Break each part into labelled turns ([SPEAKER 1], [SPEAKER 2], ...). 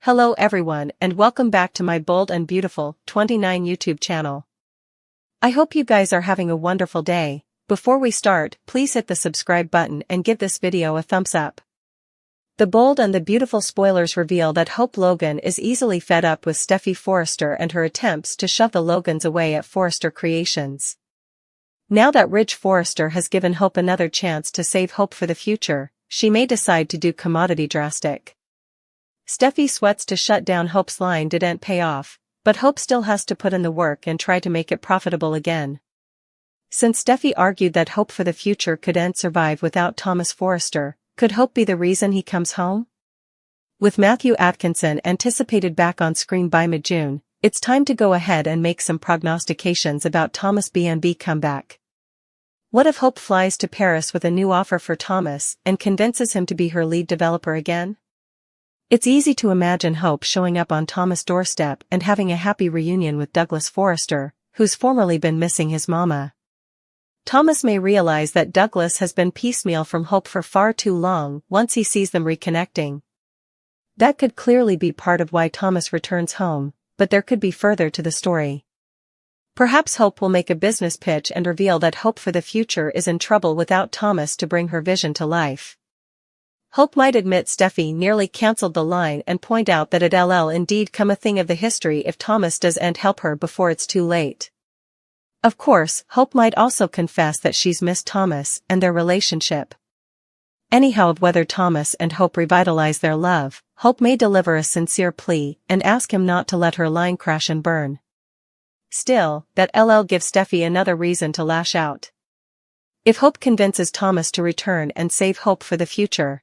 [SPEAKER 1] Hello everyone and welcome back to my Bold and Beautiful 29 YouTube channel. I hope you guys are having a wonderful day. Before we start, please hit the subscribe button and give this video a thumbs up. The Bold and the Beautiful spoilers reveal that Hope Logan is easily fed up with Steffi Forrester and her attempts to shove the Logans away at Forrester Creations. Now that Ridge Forrester has given Hope another chance to save Hope for the future, she may decide to do commodity drastic. Steffi sweats to shut down Hope's line didn't pay off, but Hope still has to put in the work and try to make it profitable again. Since Steffi argued that Hope for the future couldn't survive without Thomas Forrester, could Hope be the reason he comes home? With Matthew Atkinson anticipated back on screen by mid-June, it's time to go ahead and make some prognostications about Thomas' B&B comeback. What if Hope flies to Paris with a new offer for Thomas and convinces him to be her lead developer again? It's easy to imagine Hope showing up on Thomas' doorstep and having a happy reunion with Douglas Forrester, who's formerly been missing his mama. Thomas may realize that Douglas has been piecemeal from Hope for far too long once he sees them reconnecting. That could clearly be part of why Thomas returns home, but there could be further to the story. Perhaps Hope will make a business pitch and reveal that Hope for the future is in trouble without Thomas to bring her vision to life. Hope might admit Steffi nearly cancelled the line and point out that it'll indeed come a thing of the history if Thomas doesn't help her before it's too late. Of course, Hope might also confess that she's missed Thomas and their relationship. Anyhow, whether Thomas and Hope revitalize their love, Hope may deliver a sincere plea and ask him not to let her line crash and burn. Still, that'll give Steffi another reason to lash out. If Hope convinces Thomas to return and save Hope for the future,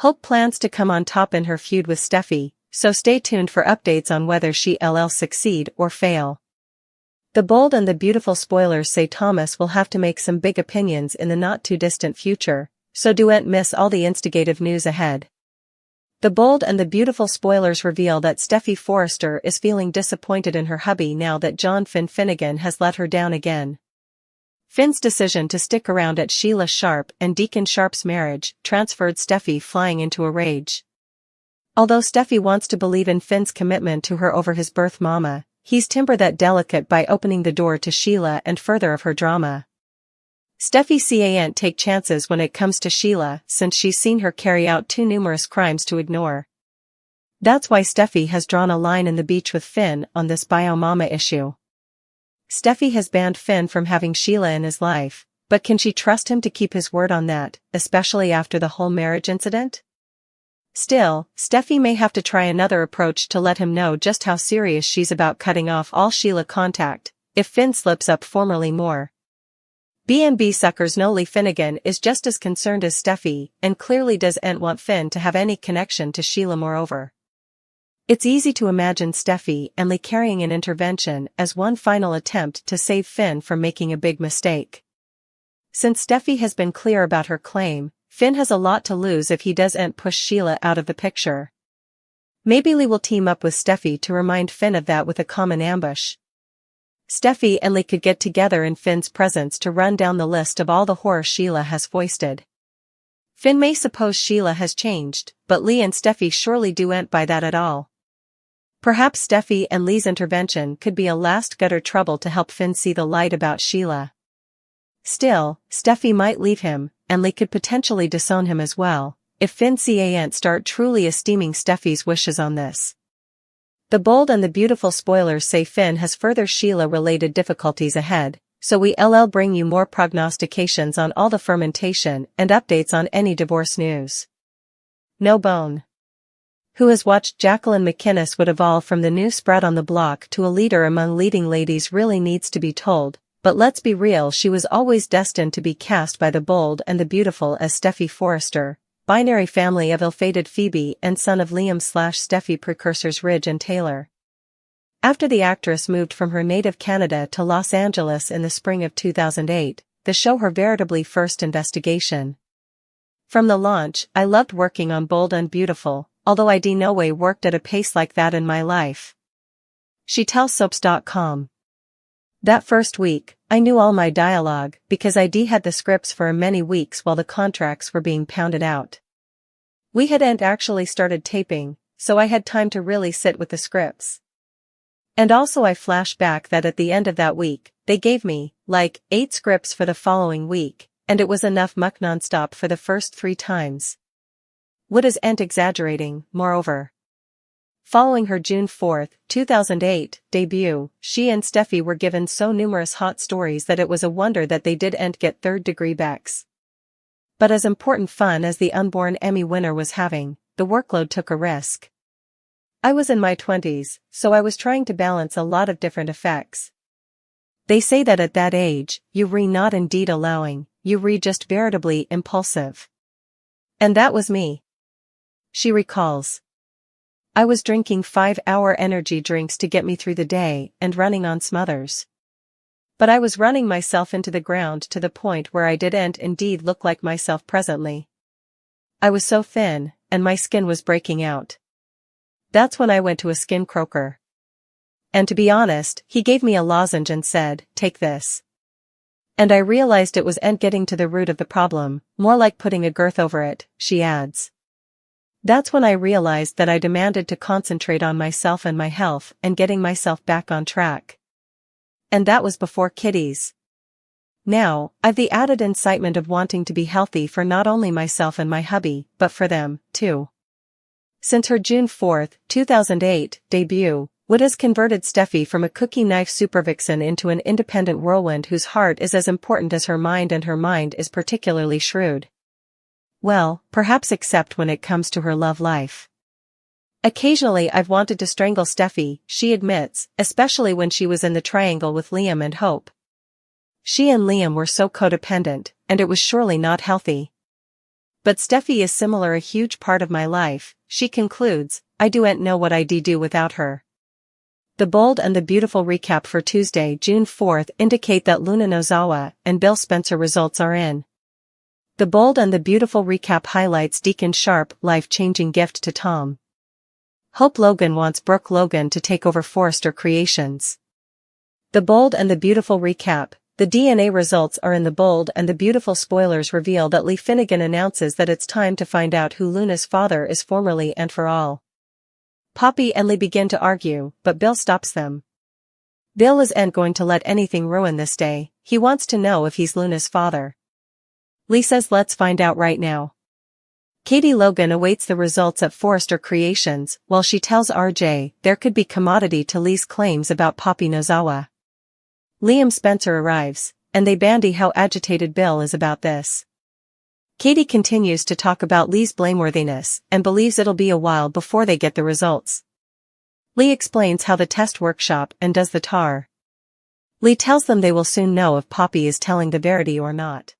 [SPEAKER 1] Hope plans to come on top in her feud with Steffi, so stay tuned for updates on whether she'll succeed or fail. The Bold and the Beautiful spoilers say Thomas will have to make some big opinions in the not-too-distant future, so don't miss all the instigative news ahead. The Bold and the Beautiful spoilers reveal that Steffi Forrester is feeling disappointed in her hubby now that John Finn Finnegan has let her down again. Finn's decision to stick around at Sheila Sharp and Deacon Sharp's marriage transferred Steffi flying into a rage. Although Steffi wants to believe in Finn's commitment to her over his birth mama, he's timber that delicate by opening the door to Sheila and further of her drama. Steffi can't take chances when it comes to Sheila since she's seen her carry out too numerous crimes to ignore. That's why Steffi has drawn a line in the beach with Finn on this bio mama issue. Steffi has banned Finn from having Sheila in his life, but can she trust him to keep his word on that, especially after the whole marriage incident? Still, Steffi may have to try another approach to let him know just how serious she's about cutting off all Sheila contact, if Finn slips up formally more. B&B suckers Noli Finnegan is just as concerned as Steffi, and clearly doesn't want Finn to have any connection to Sheila moreover. It's easy to imagine Steffi and Lee carrying an intervention as one final attempt to save Finn from making a big mistake. Since Steffi has been clear about her claim, Finn has a lot to lose if he doesn't push Sheila out of the picture. Maybe Lee will team up with Steffi to remind Finn of that with a common ambush. Steffi and Lee could get together in Finn's presence to run down the list of all the horror Sheila has foisted. Finn may suppose Sheila has changed, but Lee and Steffi surely don't buy that at all. Perhaps Steffi and Lee's intervention could be a last gutter trouble to help Finn see the light about Sheila. Still, Steffi might leave him, and Lee could potentially disown him as well, if Finn can't start truly esteeming Steffi's wishes on this. The Bold and the Beautiful spoilers say Finn has further Sheila-related difficulties ahead, so we'll bring you more prognostications on all the fermentation and updates on any divorce news. No Bone, who has watched Jacqueline McInnes would evolve from the new spread on the block to a leader among leading ladies really needs to be told, but let's be real, she was always destined to be cast by the Bold and the Beautiful as Steffi Forrester, binary family of ill-fated Phoebe and son of Liam/Steffi precursors Ridge and Taylor. After the actress moved from her native Canada to Los Angeles in the spring of 2008, the show her veritably first investigation. From the launch, I loved working on Bold and Beautiful, although I'd no way worked at a pace like that in my life. She tells Soaps.com. That first week, I knew all my dialogue because I'd had the scripts for many weeks while the contracts were being pounded out. We hadn't actually started taping, so I had time to really sit with the scripts. And also I flash back that at the end of that week, they gave me, like, 8 scripts for the following week, and it was enough muck nonstop for the first 3 times. What is Ent exaggerating, moreover? Following her June 4, 2008, debut, she and Steffi were given so numerous hot stories that it was a wonder that they didn't get third-degree Becks. But as important fun as the unborn Emmy winner was having, the workload took a risk. I was in my 20s, so I was trying to balance a lot of different effects. They say that at that age, you re not indeed allowing, you re just veritably impulsive. And that was me. She recalls. I was drinking 5-hour energy drinks to get me through the day and running on Smothers. But I was running myself into the ground to the point where I didn't indeed look like myself presently. I was so thin, and my skin was breaking out. That's when I went to a skin croaker. And to be honest, he gave me a lozenge and said, "Take this." And I realized it was getting to the root of the problem, more like putting a girth over it, she adds. That's when I realized that I demanded to concentrate on myself and my health and getting myself back on track. And that was before kiddies. Now, I've the added incitement of wanting to be healthy for not only myself and my hubby, but for them, too. Since her June 4, 2008, debut, Wood has converted Steffi from a cookie knife supervixen into an independent whirlwind whose heart is as important as her mind, and her mind is particularly shrewd. Well, perhaps except when it comes to her love life. Occasionally I've wanted to strangle Steffi, she admits, especially when she was in the triangle with Liam and Hope. She and Liam were so codependent, and it was surely not healthy. But Steffi is similar, a huge part of my life, she concludes. I don't know what I'd do without her. The bold and the beautiful recap for Tuesday, June 4 indicate that Luna Nozawa and Bill Spencer results are in. The bold and the beautiful recap highlights Deacon Sharp life-changing gift to Tom. Hope Logan wants Brooke Logan to take over Forrester Creations. The bold and the beautiful recap. The DNA results are in the bold and the beautiful. Spoilers reveal that Lee Finnegan announces that it's time to find out who Luna's father is formally and for all. Poppy and Lee begin to argue, but Bill stops them. Bill isn't going to let anything ruin this day. He wants to know if he's Luna's father. Lee says let's find out right now. Katie Logan awaits the results at Forrester Creations, while she tells RJ there could be commodity to Lee's claims about Poppy Nozawa. Liam Spencer arrives, and they bandy how agitated Bill is about this. Katie continues to talk about Lee's blameworthiness and believes it'll be a while before they get the results. Lee explains how the test workshop and does the tar. Lee tells them they will soon know if Poppy is telling the verity or not.